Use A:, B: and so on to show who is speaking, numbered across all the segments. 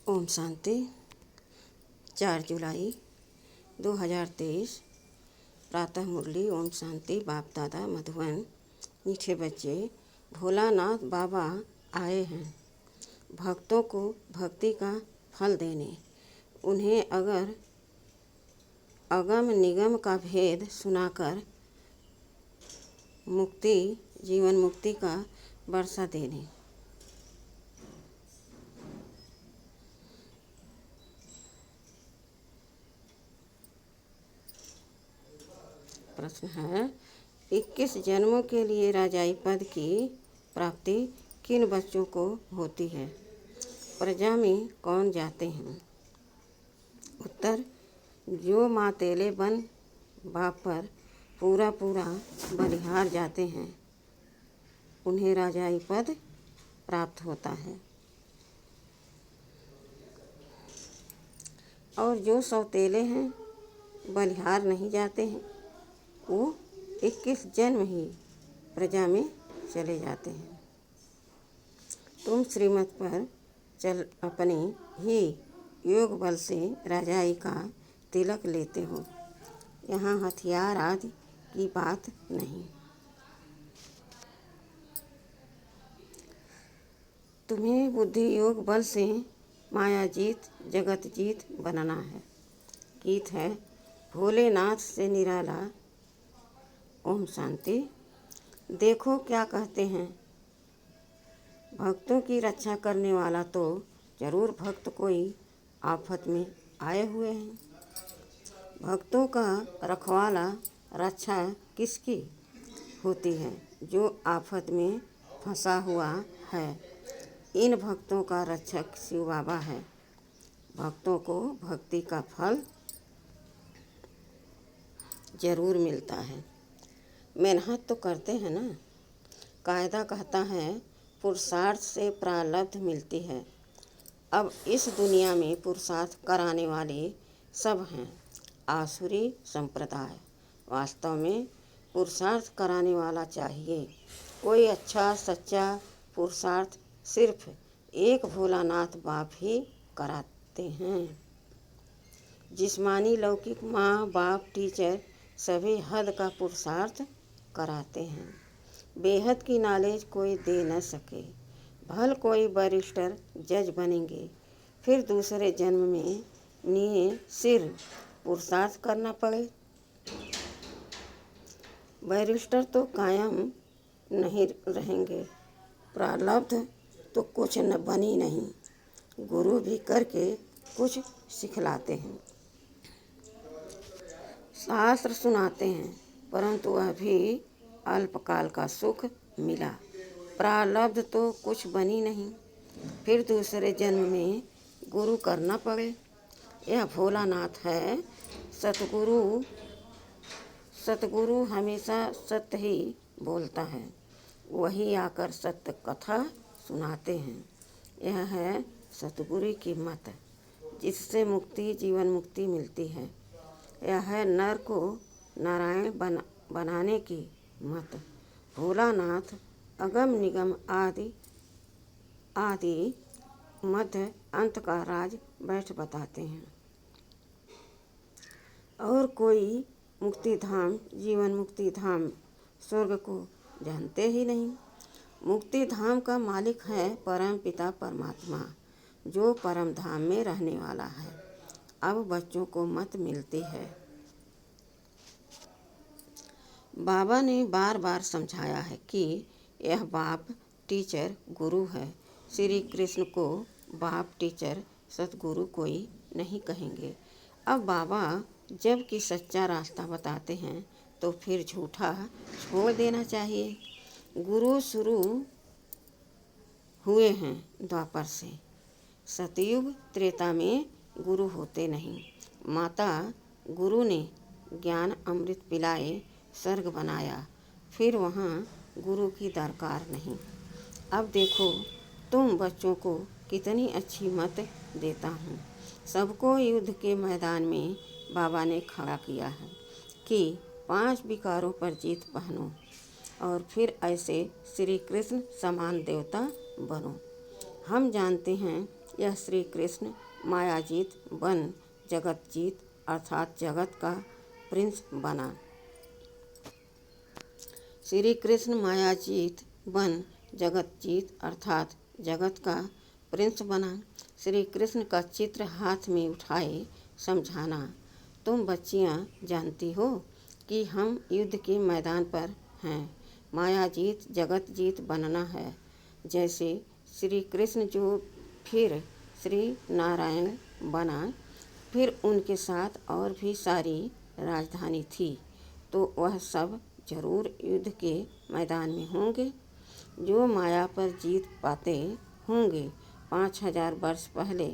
A: ओम शांति। 4 जुलाई 2023 प्रातः मुरली। ओम शांति। बाप दादा मधुबन। मीठे बच्चे, भोलानाथ बाबा आए हैं भक्तों को भक्ति का फल देने। उन्हें अगर अगम निगम का भेद सुनाकर मुक्ति, जीवन मुक्ति का वर्षा देने। प्रश्न है, 21 जन्मों के लिए राजाई पद की प्राप्ति किन बच्चों को होती है? प्रजा में कौन जाते हैं? उत्तर, जो मातेले बन बाप पर पूरा बलिहार जाते हैं उन्हें राजाई पद प्राप्त होता है, और जो सौतेले हैं, बलिहार नहीं जाते हैं, वो 21 जन्म ही प्रजा में चले जाते हैं। तुम श्रीमत पर चल अपने ही योग बल से राजाई का तिलक लेते हो। यहाँ हथियार आदि की बात नहीं। तुम्हें बुद्धि योग बल से माया जीत जगत जीत बनना है। गीत है, भोलेनाथ से निराला। ओम शांति। देखो क्या कहते हैं, भक्तों की रक्षा करने वाला तो जरूर भक्त कोई आफत में आए हुए हैं। भक्तों का रखवाला रक्षा किसकी होती है? जो आफत में फंसा हुआ है। इन भक्तों का रक्षक शिव बाबा है। भक्तों को भक्ति का फल जरूर मिलता है। मेहनत तो करते हैं ना। कायदा कहता है, पुरुषार्थ से प्रारब्ध मिलती है। अब इस दुनिया में पुरुषार्थ कराने वाले सब हैं आसुरी संप्रदाय। वास्तव में पुरुषार्थ कराने वाला चाहिए। कोई अच्छा सच्चा पुरुषार्थ सिर्फ एक भोलानाथ बाप ही कराते हैं। जिस्मानी लौकिक माँ बाप टीचर सभी हद का पुरुषार्थ कराते हैं। बेहद की नॉलेज कोई दे न सके। भल कोई बैरिस्टर जज बनेंगे, फिर दूसरे जन्म में नीए सिर पुरुषार्थ करना पड़े। बैरिस्टर तो कायम नहीं रहेंगे। प्रारब्ध तो कुछ न बनी नहीं। गुरु भी करके कुछ सिखलाते हैं। शास्त्र सुनाते हैं, परंतु अभी अल्पकाल का सुख मिला। प्रारब्ध तो कुछ बनी नहीं, फिर दूसरे जन्म में गुरु करना पड़े। यह भोलानाथ है। सतगुरु हमेशा सत्य ही बोलता है। वही आकर सत्य कथा सुनाते हैं। यह है सतगुरु की मत, जिससे मुक्ति जीवन मुक्ति मिलती है। यह है नर को नारायण बनाने की मत। भोलानाथ अगम निगम आदि मध्य अंत का राज बैठ बताते हैं, और कोई मुक्ति धाम जीवन मुक्ति धाम स्वर्ग को जानते ही नहीं। मुक्ति धाम का मालिक है परम पिता परमात्मा, जो परम धाम में रहने वाला है। अब बच्चों को मत मिलती है। बाबा ने बार बार समझाया है कि यह बाप टीचर गुरु है। श्री कृष्ण को बाप टीचर सतगुरु कोई नहीं कहेंगे। अब बाबा जब कि सच्चा रास्ता बताते हैं, तो फिर झूठा छोड़ देना चाहिए। गुरु शुरू हुए हैं द्वापर से। सतयुग त्रेता में गुरु होते नहीं। माता गुरु ने ज्ञान अमृत पिलाए स्वर्ग बनाया, फिर वहाँ गुरु की दरकार नहीं। अब देखो तुम बच्चों को कितनी अच्छी मत देता हूँ। सबको युद्ध के मैदान में बाबा ने खड़ा किया है कि 5 विकारों पर जीत पहनो, और फिर ऐसे श्री कृष्ण समान देवता बनो। हम जानते हैं यह श्री कृष्ण मायाजीत बन जगतजीत अर्थात जगत का प्रिंस बना। श्री कृष्ण मायाजीत बन जगतजीत अर्थात जगत का प्रिंस बना। श्री कृष्ण का चित्र हाथ में उठाए समझाना। तुम बच्चियां जानती हो कि हम युद्ध के मैदान पर हैं। मायाजीत जगतजीत बनना है। जैसे श्री कृष्ण जो फिर श्री नारायण बना, फिर उनके साथ और भी सारी राजधानी थी, तो वह सब जरूर युद्ध के मैदान में होंगे। जो माया पर जीत पाते होंगे 5000 वर्ष पहले,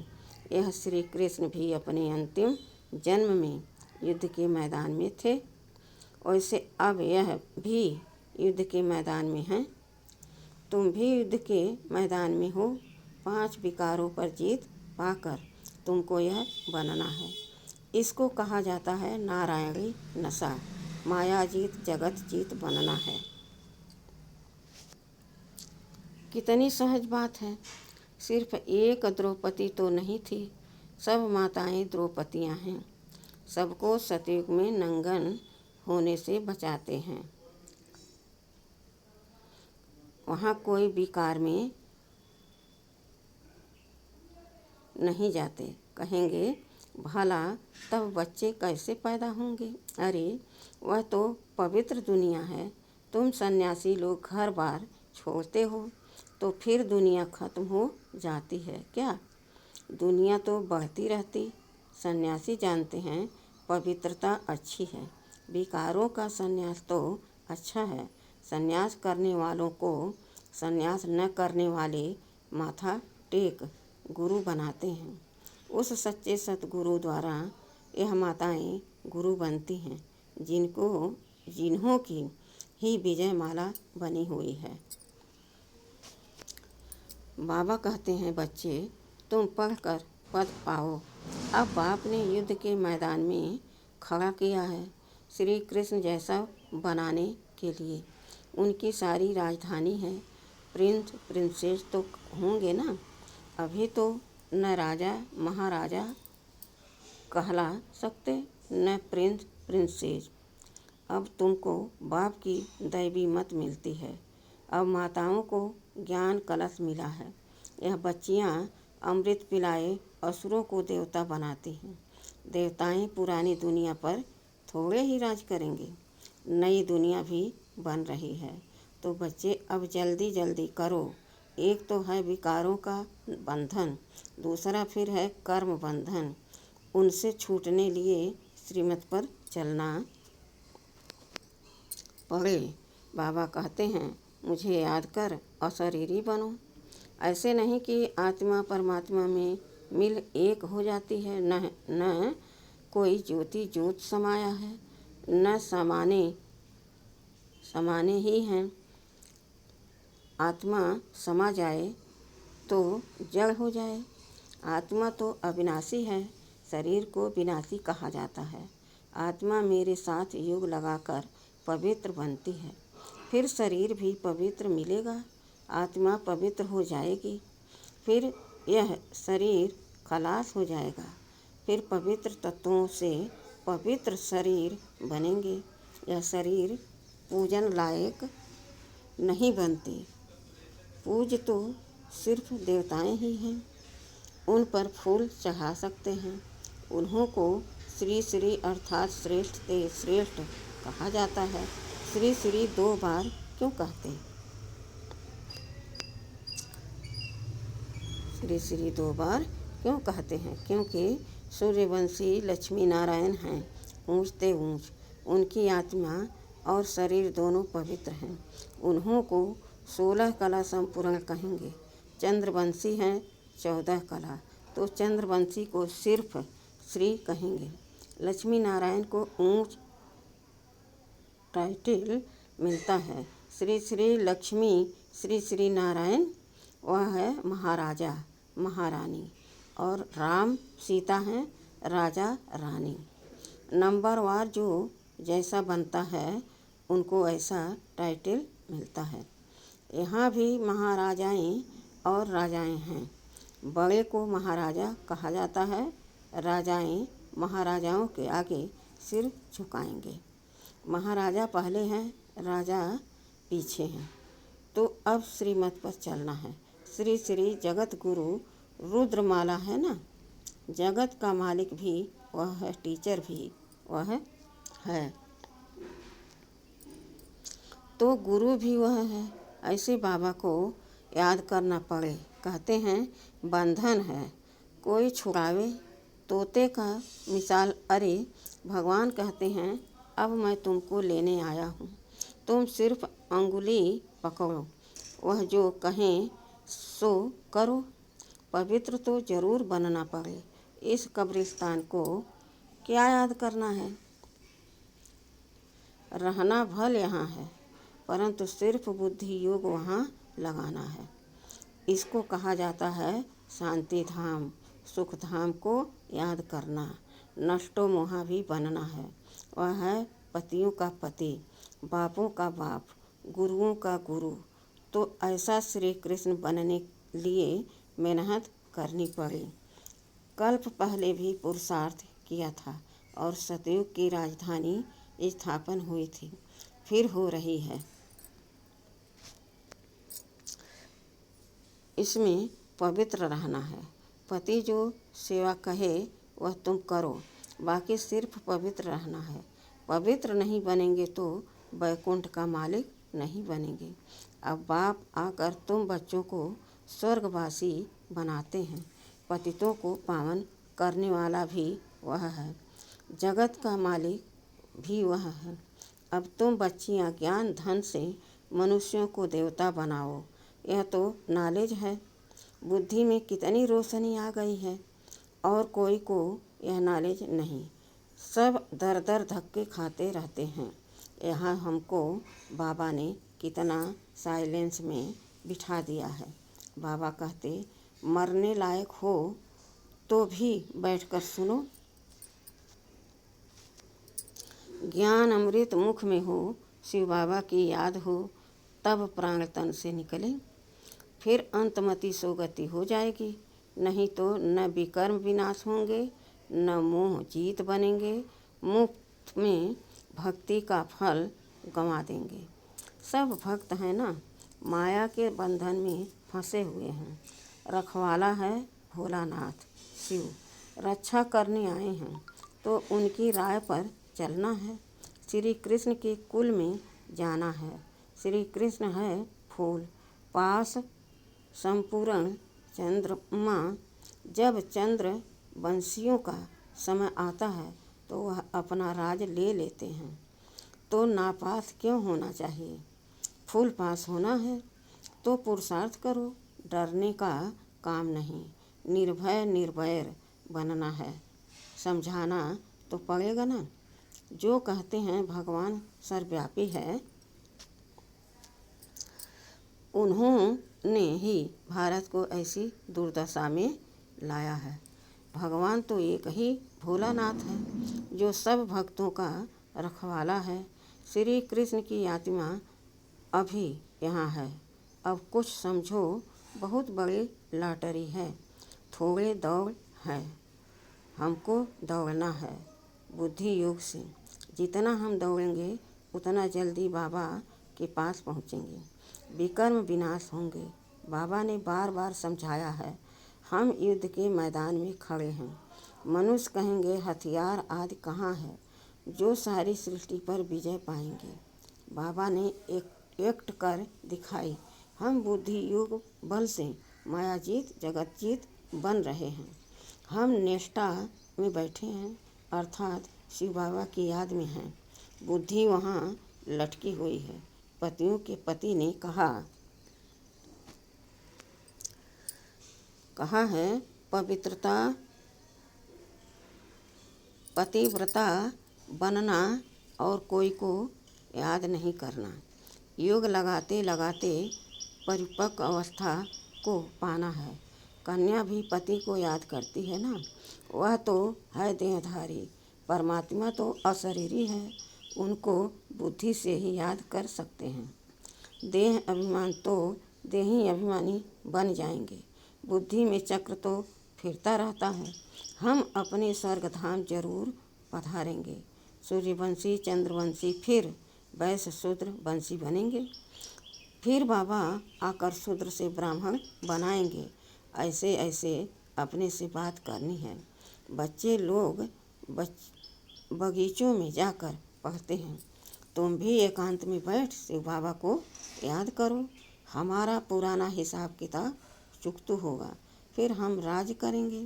A: यह श्री कृष्ण भी अपने अंतिम जन्म में युद्ध के मैदान में थे। वैसे अब यह भी युद्ध के मैदान में हैं। तुम भी युद्ध के मैदान में हो। 5 विकारों पर जीत पाकर तुमको यह बनना है। इसको कहा जाता है नारायणी नशा। मायाजीत जगतजीत बनना है। कितनी सहज बात है। सिर्फ एक द्रौपदी तो नहीं थी, सब माताएं द्रौपदियां हैं। सबको सतयुग में नंगन होने से बचाते हैं। वहाँ कोई विकार में नहीं जाते। कहेंगे भला तब बच्चे कैसे पैदा होंगे? अरे वह तो पवित्र दुनिया है। तुम सन्यासी लोग घर बार छोड़ते हो तो फिर दुनिया खत्म हो जाती है क्या? दुनिया तो बढ़ती रहती। सन्यासी जानते हैं पवित्रता अच्छी है, विकारों का सन्यास तो अच्छा है। सन्यास करने वालों को सन्यास न करने वाले माथा टेक गुरु बनाते हैं। उस सच्चे सतगुरु द्वारा यह माताएं गुरु बनती हैं, जिन्हों की ही विजय माला बनी हुई है। बाबा कहते हैं बच्चे तुम पढ़कर पद पाओ। अब बाप ने युद्ध के मैदान में खड़ा किया है श्री कृष्ण जैसा बनाने के लिए। उनकी सारी राजधानी है। प्रिंस प्रिंसेस तो होंगे ना। अभी तो न राजा महाराजा कहला सकते, न प्रिंस प्रिंसेस। अब तुमको बाप की दैवी मत मिलती है। अब माताओं को ज्ञान कलश मिला है। यह बच्चियां अमृत पिलाए असुरों को देवता बनाती हैं। देवताएं पुरानी दुनिया पर थोड़े ही राज करेंगे, नई दुनिया भी बन रही है। तो बच्चे अब जल्दी जल्दी करो। एक तो है विकारों का बंधन, दूसरा फिर है कर्म बंधन। उनसे छूटने लिए श्रीमत पर चलना पड़े। बाबा कहते हैं मुझे याद कर अशरीरी बनो। ऐसे नहीं कि आत्मा परमात्मा में मिल एक हो जाती है। न कोई ज्योति ज्योत समाया है, न समाने ही हैं। आत्मा समा जाए तो जड़ हो जाए। आत्मा तो अविनाशी है, शरीर को विनाशी कहा जाता है। आत्मा मेरे साथ योग लगाकर पवित्र बनती है, फिर शरीर भी पवित्र मिलेगा। आत्मा पवित्र हो जाएगी, फिर यह शरीर खलास हो जाएगा। फिर पवित्र तत्वों से पवित्र शरीर बनेंगे। यह शरीर पूजन लायक नहीं बनती। पूज तो सिर्फ देवताएं ही हैं। उन पर फूल चढ़ा सकते हैं। उन्हों को श्री श्री अर्थात श्रेष्ठ ते श्रेष्ठ कहा जाता है। श्री श्री 2 बार क्यों कहते? श्री श्री 2 बार क्यों कहते हैं? क्योंकि सूर्यवंशी लक्ष्मी नारायण हैं, ऊँचते ऊँच। उनकी आत्मा और शरीर दोनों पवित्र हैं। उन्हों को 16 कला संपूर्ण कहेंगे। चंद्रवंशी हैं 14 कला, तो चंद्रवंशी को सिर्फ श्री कहेंगे। लक्ष्मी नारायण को ऊंच टाइटल मिलता है। श्री श्री लक्ष्मी श्री श्री नारायण वह है महाराजा महारानी, और राम सीता हैं राजा रानी। नंबरवार जो जैसा बनता है उनको ऐसा टाइटल मिलता है। यहाँ भी महाराजाएं और राजाएं हैं। बड़े को महाराजा कहा जाता है। राजाएं महाराजाओं के आगे सिर झुकाएंगे। महाराजा पहले हैं, राजा पीछे हैं। तो अब श्रीमत पर चलना है। श्री श्री जगत गुरु रुद्रमाला है ना, जगत का मालिक भी वह है, टीचर भी वह है, तो गुरु भी वह है। ऐसे बाबा को याद करना पड़े। कहते हैं बंधन है कोई छुड़ावे, तोते का मिसाल। अरे भगवान कहते हैं अब मैं तुमको लेने आया हूँ, तुम सिर्फ अंगुली पकड़ो, वह जो कहें सो करो। पवित्र तो जरूर बनना पड़े। इस कब्रिस्तान को क्या याद करना है? रहना भल यहाँ है, परंतु सिर्फ बुद्धि योग वहाँ लगाना है। इसको कहा जाता है शांति धाम, सुख धाम को याद करना। नष्टो मोहा भी बनना है। वह है पतियों का पति, बापों का बाप, गुरुओं का गुरु। तो ऐसा श्री कृष्ण बनने लिए मेहनत करनी पड़ी। कल्प पहले भी पुरुषार्थ किया था और सतयुग की राजधानी स्थापन हुई थी, फिर हो रही है। इसमें पवित्र रहना है। पति जो सेवा कहे वह तुम करो, बाकी सिर्फ पवित्र रहना है। पवित्र नहीं बनेंगे तो वैकुंठ का मालिक नहीं बनेंगे। अब बाप आकर तुम बच्चों को स्वर्गवासी बनाते हैं। पतितों को पावन करने वाला भी वह है, जगत का मालिक भी वह है। अब तुम बच्चियां ज्ञान धन से मनुष्यों को देवता बनाओ। यह तो नॉलेज है। बुद्धि में कितनी रोशनी आ गई है और कोई को यह नॉलेज नहीं। सब दर दर धक्के खाते रहते हैं। यहाँ हमको बाबा ने कितना साइलेंस में बिठा दिया है। बाबा कहते मरने लायक हो तो भी बैठकर सुनो। ज्ञान अमृत मुख में हो, शिव बाबा की याद हो, तब प्राण तन से निकले। फिर अंतमति सोगति हो जाएगी। नहीं तो न विकर्म विनाश होंगे, न मोह जीत बनेंगे। मुफ्त में भक्ति का फल गंवा देंगे। सब भक्त हैं ना, माया के बंधन में फंसे हुए हैं। रखवाला है भोलानाथ शिव, रक्षा करने आए हैं तो उनकी राय पर चलना है। श्री कृष्ण के कुल में जाना है। श्री कृष्ण है फूल, पास संपूर्ण चंद्रमा। जब चंद्र वंशियों का समय आता है तो वह अपना राज ले लेते हैं। तो नापास क्यों होना चाहिए? फुल पास होना है तो पुरुषार्थ करो। डरने का काम नहीं, निर्भय निर्वैर बनना है। समझाना तो पड़ेगा ना। जो कहते हैं भगवान सर्वव्यापी है, उन्होंने ही भारत को ऐसी दुर्दशा में लाया है। भगवान तो एक ही भोलानाथ है जो सब भक्तों का रखवाला है। श्री कृष्ण की आत्मा अभी यहाँ है। अब कुछ समझो, बहुत बड़ी लॉटरी है। थोड़े दौड़ है, हमको दौड़ना है बुद्धि योग से। जितना हम दौड़ेंगे उतना जल्दी बाबा के पास पहुँचेंगे। विकर्म विनाश होंगे। बाबा ने बार बार समझाया है। हम युद्ध के मैदान में खड़े हैं। मनुष्य कहेंगे हथियार आदि कहाँ है जो सारी सृष्टि पर विजय पाएंगे। बाबा ने एक एक्ट कर दिखाई। हम बुद्धि योग बल से माया जीत जगत जीत बन रहे हैं। हम निष्ठा में बैठे हैं, अर्थात शिव बाबा की याद में हैं। बुद्धि वहाँ लटकी हुई है। पतियों के पति ने कहा है पवित्रता पतिव्रता बनना और कोई को याद नहीं करना। योग लगाते लगाते परिपक्व अवस्था को पाना है। कन्या भी पति को याद करती है ना। वह तो है देहधारी, परमात्मा तो अशरीरी है। उनको बुद्धि से ही याद कर सकते हैं। देह अभिमान तो देही अभिमानी बन जाएंगे। बुद्धि में चक्र तो फिरता रहता है। हम अपने स्वर्गधाम जरूर पधारेंगे। सूर्यवंशी, चंद्रवंशी, फिर वैश्य, शूद्र, वंशी बनेंगे। फिर बाबा आकर शूद्र से ब्राह्मण बनाएंगे। ऐसे ऐसे अपने से बात करनी है। बच्चे लोग बगीचों में जाकर पढ़ते हैं। तुम भी एकांत में बैठ शिव बाबा को याद करो। हमारा पुराना हिसाब किताब चुकता होगा, फिर हम राज करेंगे।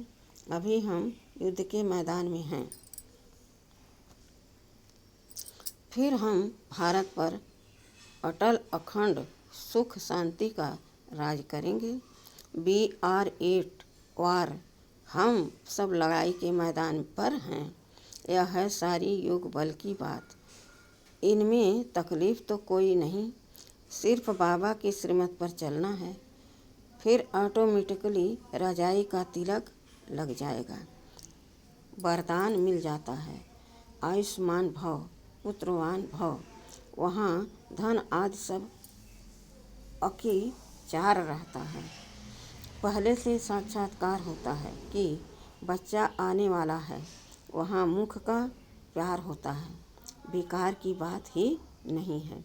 A: अभी हम युद्ध के मैदान में हैं। फिर हम भारत पर अटल अखंड सुख शांति का राज करेंगे। We are at war। हम सब लड़ाई के मैदान पर हैं। यह है सारी योग बल की बात। इनमें तकलीफ तो कोई नहीं, सिर्फ बाबा की श्रीमत पर चलना है। फिर ऑटोमेटिकली रजाई का तिलक लग जाएगा, वरदान मिल जाता है। आयुष्मान भव, पुत्रवान भव। वहाँ धन आदि सब अकी चार रहता है। पहले से साक्षात्कार होता है कि बच्चा आने वाला है। वहाँ मुख का प्यार होता है, विकार की बात ही नहीं है।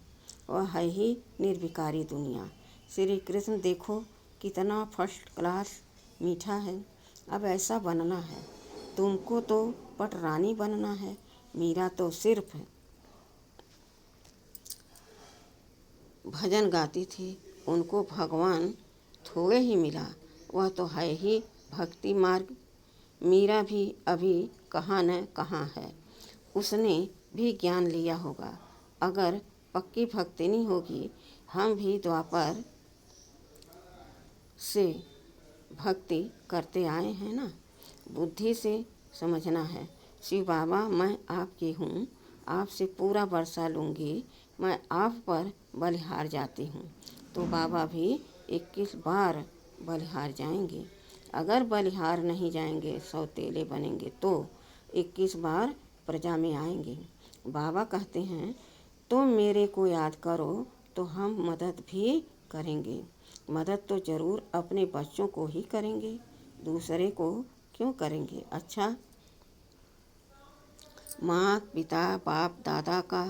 A: वह है ही निर्विकारी दुनिया। श्री कृष्ण देखो कितना फर्स्ट क्लास मीठा है। अब ऐसा बनना है। तुमको तो पटरानी बनना है। मीरा तो सिर्फ भजन गाती थी, उनको भगवान थोड़े ही मिला। वह तो है ही भक्ति मार्ग। मीरा भी अभी कहाँ न कहाँ है। उसने भी ज्ञान लिया होगा। अगर पक्की भक्तिनी होगी, हम भी द्वापर से भक्ति करते आए हैं ना। बुद्धि से समझना है। शिव बाबा, मैं आपकी हूँ, आपसे पूरा वर्षा लूँगी। मैं आप पर बलिहार जाती हूँ। तो बाबा भी 21 बार बलिहार जाएंगे। अगर बलिहार नहीं जाएंगे, सौतेले बनेंगे, तो 21 बार प्रजा में आएंगे। बाबा कहते हैं तुम मेरे को याद करो तो हम मदद भी करेंगे। मदद तो ज़रूर अपने बच्चों को ही करेंगे, दूसरे को क्यों करेंगे। अच्छा, माँ पिता बाप दादा का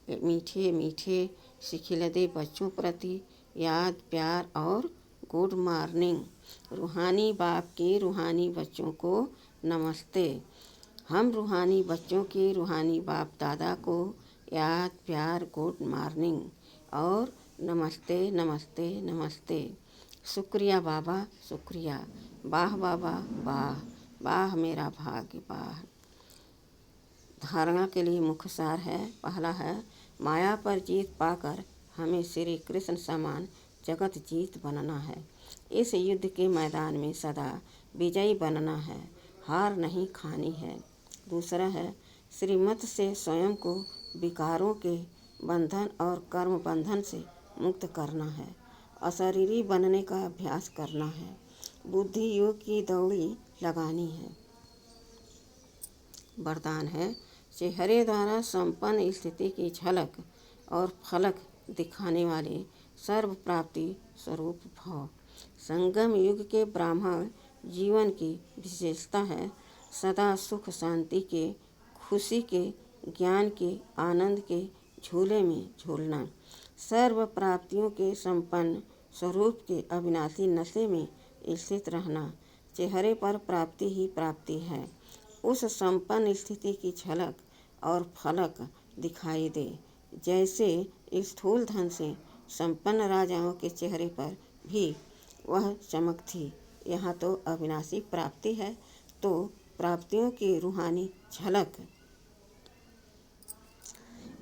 A: मीठे मीठे सिखिलदे बच्चों प्रति याद प्यार और गुड मॉर्निंग। रूहानी बाप के रूहानी बच्चों को नमस्ते। हम रूहानी बच्चों के रूहानी बाप दादा को याद प्यार गुड मॉर्निंग और नमस्ते नमस्ते नमस्ते। शुक्रिया बाबा शुक्रिया। वाह बाबा वाह, वाह मेरा भाग्य वाह। धारणा के लिए मुख्य सार है। पहला है, माया पर जीत पाकर हमें श्री कृष्ण समान जगत जीत बनना है। इस युद्ध के मैदान में सदा विजयी बनना है, हार नहीं खानी है। दूसरा है, श्रीमत से स्वयं को विकारों के बंधन और कर्म बंधन से मुक्त करना है। अशरीरी बनने का अभ्यास करना है। बुद्धि योग की दौड़ी लगानी है। वरदान है, चेहरे द्वारा संपन्न स्थिति की झलक और फलक दिखाने वाले सर्व प्राप्ति स्वरूप भव। संगम युग के ब्राह्मण जीवन की विशेषता है सदा सुख शांति के, खुशी के, ज्ञान के, आनंद के झूले में झूलना। सर्व प्राप्तियों के संपन्न स्वरूप के अविनाशी नशे में स्थित रहना। चेहरे पर प्राप्ति ही प्राप्ति है। उस संपन्न स्थिति की झलक और फलक दिखाई दे, जैसे स्थूल धन से संपन्न राजाओं के चेहरे पर भी वह चमक थी। यहाँ तो अविनाशी प्राप्ति है, तो प्राप्तियों की रूहानी झलक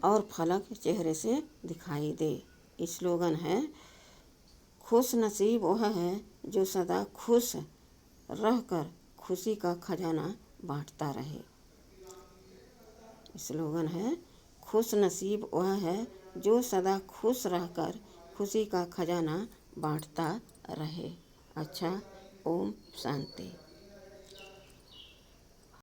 A: और फलक चेहरे से दिखाई दे। स्लोगन है, खुश नसीब वह है जो सदा खुश रहकर खुशी का खजाना बांटता रहे। स्लोगन है, खुश नसीब वह है जो सदा खुश रहकर खुशी का खजाना बांटता रहे। अच्छा, ओम शांति।